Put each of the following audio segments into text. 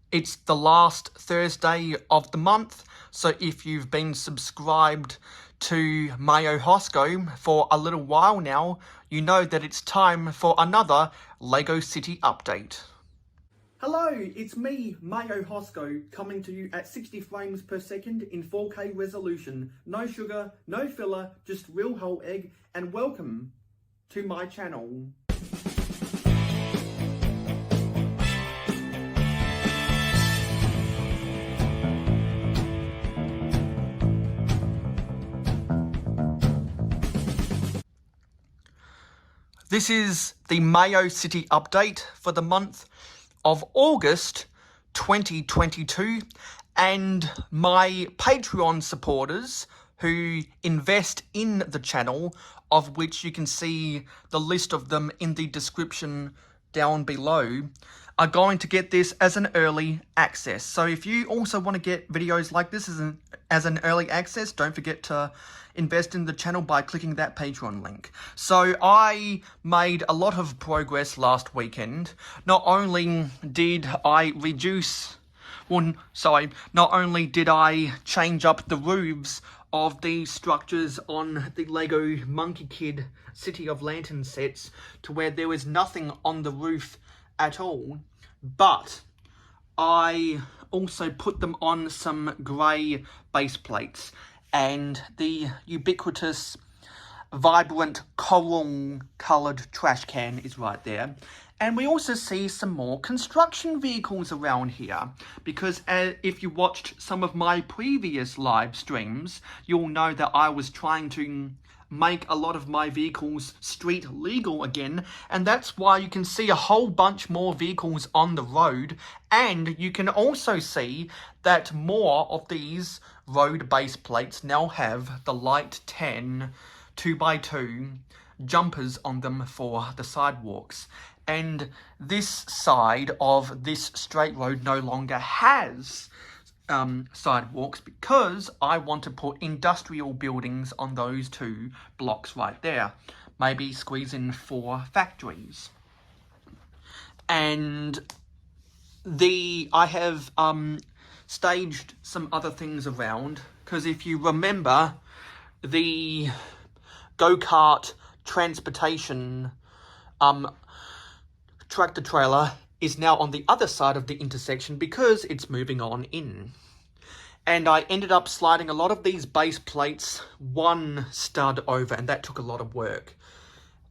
It's the last Thursday of the month, so if you've been subscribed to Mayo Hosco for a little while now, you know that it's time for another LEGO City update. Hello, it's me, Mayo Hosco, coming to you at 60 frames per second in 4K resolution. No sugar, no filler, just real whole egg, and welcome to my channel. This is the Mayo City update for the month of August 2022, and my Patreon supporters who invest in the channel, of which you can see the list of them in the description down below, are going to get this as an early access. So if you also want to get videos like this as an early access, don't forget to invest in the channel by clicking that Patreon link. So I made a lot of progress last weekend. Not only did I not only did I change up the roofs of the structures on the LEGO Monkey Kid City of Lantern sets to where there was nothing on the roof at all, but I also put them on some grey base plates, and the ubiquitous vibrant coral coloured trash can is right there. And we also see some more construction vehicles around here, because if you watched some of my previous live streams, you'll know that I was trying to make a lot of my vehicles street legal again, and that's why you can see a whole bunch more vehicles on the road. And you can also see that more of these road base plates now have the light 10 2x2 jumpers on them for the sidewalks. And this side of this straight road no longer has sidewalks, because I want to put industrial buildings on those two blocks right there. Maybe squeeze in 4 factories. And I have staged some other things around, because if you remember, the go-kart transportation tractor trailer is now on the other side of the intersection because it's moving on in. And I ended up sliding a lot of these base plates one stud over, and that took a lot of work.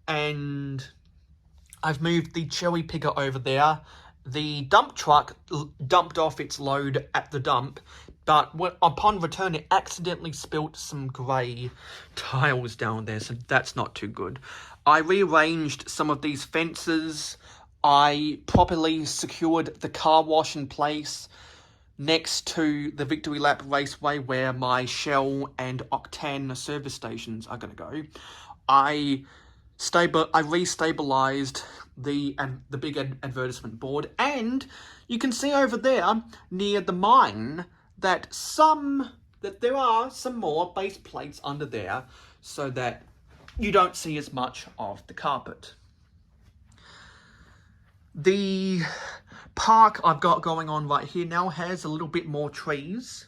And I've moved the cherry picker over there. The dump truck dumped off its load at the dump, but upon return it accidentally spilt some grey tiles down there, so that's not too good. I rearranged some of these fences. I properly secured the car wash in place next to the Victory Lap Raceway where my Shell and Octane service stations are going to go. I re-stabilised the big advertisement board, and you can see over there near the mine that there are some more base plates under there, so that you don't see as much of the carpet. The park I've got going on right here now has a little bit more trees,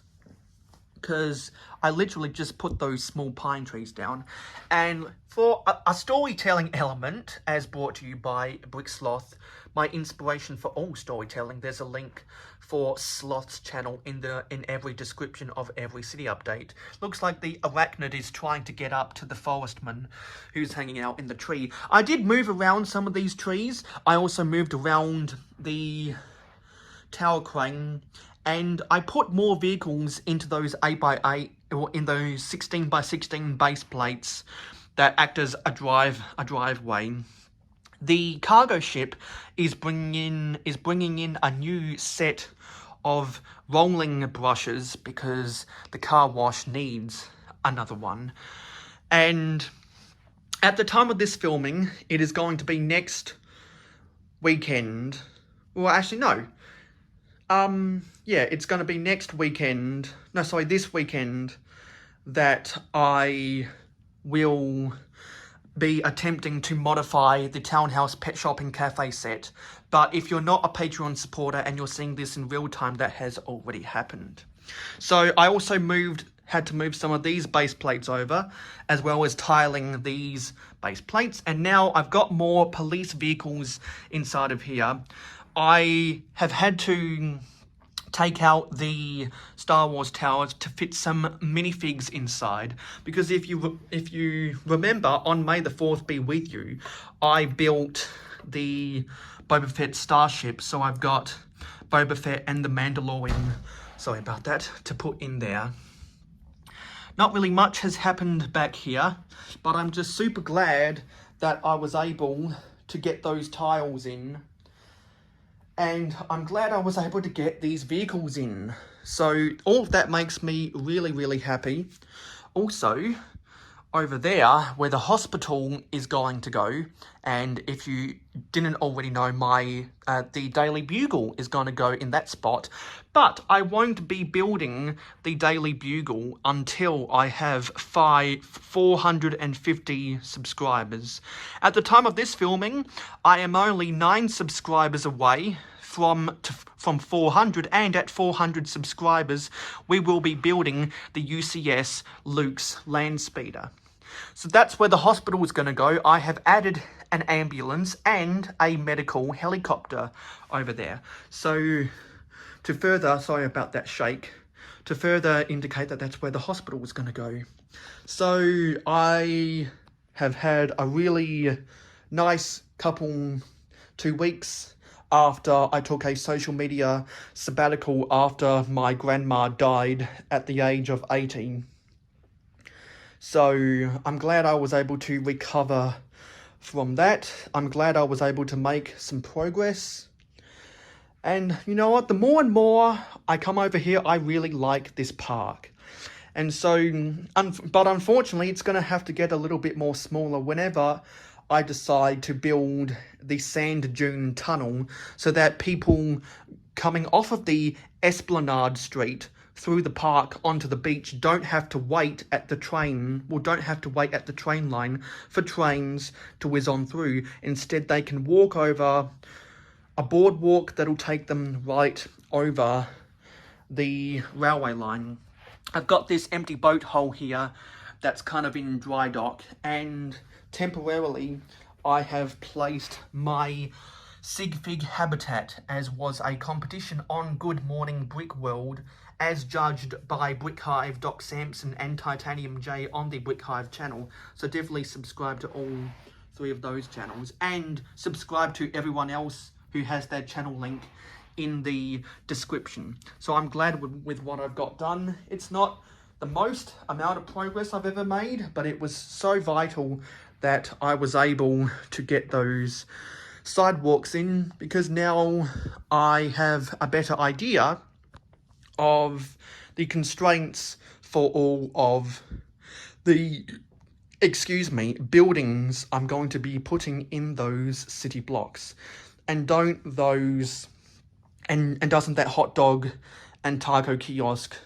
because I literally just put those small pine trees down. And for a storytelling element, as brought to you by Brick Sloth, my inspiration for all storytelling, there's a link for Sloth's channel in every description of every city update. Looks like the arachnid is trying to get up to the forestman who's hanging out in the tree. I did move around some of these trees. I also moved around the tower crane, and I put more vehicles into those 8x8 or in those 16x16 base plates that act as a driveway. The cargo ship is bringing in a new set of rolling brushes because the car wash needs another one. And at the time of this filming, it is going to be next weekend. Well, actually, no. Yeah, it's going to be next weekend. No, sorry, this weekend that I will be attempting to modify the Townhouse Pet Shopping Cafe set But if you're not a Patreon supporter and you're seeing this in real time, that has already happened. So I also had to move some of these base plates over, as well as tiling these base plates. And now I've got more police vehicles inside of here. I have had to take out the Star Wars towers to fit some minifigs inside, because if you remember, on May the 4th be with you, I built the Boba Fett starship, so I've got Boba Fett and the Mandalorian, sorry about that, to put in there. Not really much has happened back here, but I'm just super glad that I was able to get those tiles in. And I'm glad I was able to get these vehicles in. So all of that makes me really, really happy. Also, over there where the hospital is going to go, and if you didn't already know, the Daily Bugle is going to go in that spot, but I won't be building the Daily Bugle until I have 450 subscribers. At the time of this filming, I am only 9 subscribers away from 400, and at 400 subscribers, we will be building the UCS Luke's Land Speeder. So that's where the hospital is going to go. I have added an ambulance and a medical helicopter over there. So to further, sorry about that shake, to further indicate that that's where the hospital is going to go. So I have had a really nice 2 weeks after I took a social media sabbatical after my grandma died at the age of 18. So I'm glad I was able to recover from that. I'm glad I was able to make some progress. And you know what? The more and more I come over here, I really like this park. And so, but unfortunately, it's going to have to get a little bit more smaller whenever I decide to build the sand dune tunnel, so that people coming off of the Esplanade Street through the park onto the beach don't have to wait at the train, don't have to wait at the train line for trains to whiz on through. Instead, they can walk over a boardwalk that'll take them right over the railway line. I've got this empty boat hull here that's kind of in dry dock, and temporarily I have placed my Sig Fig habitat, as was a competition on Good Morning Brick World, as judged by Brickhive, Doc Sampson and Titanium J on the Brickhive channel. So definitely subscribe to all 3 of those channels, and subscribe to everyone else who has their channel link in the description. So I'm glad with what I've got done. It's not the most amount of progress I've ever made, but it was so vital that I was able to get those sidewalks in, because now I have a better idea of the constraints for all of the, buildings I'm going to be putting in those city blocks. And doesn't that hot dog and taco kiosk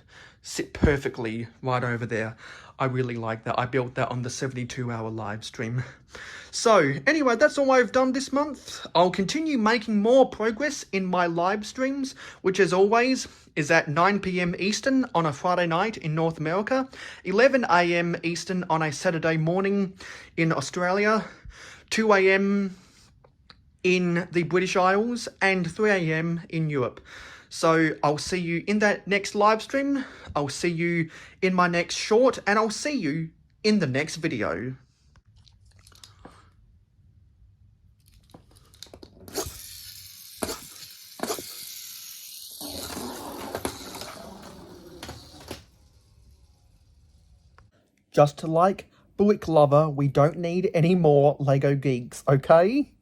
sit perfectly right over there? I really like that. I built that on the 72-hour live stream. So anyway, that's all I've done this month. I'll continue making more progress in my live streams, which as always is at 9 PM Eastern on a Friday night in North America, 11 AM Eastern on a Saturday morning in Australia, 2 AM in the British Isles, and 3 AM in Europe. So I'll see you in that next live stream, I'll see you in my next short, and I'll see you in the next video. Just like Brick Lover, we don't need any more Lego geeks, okay?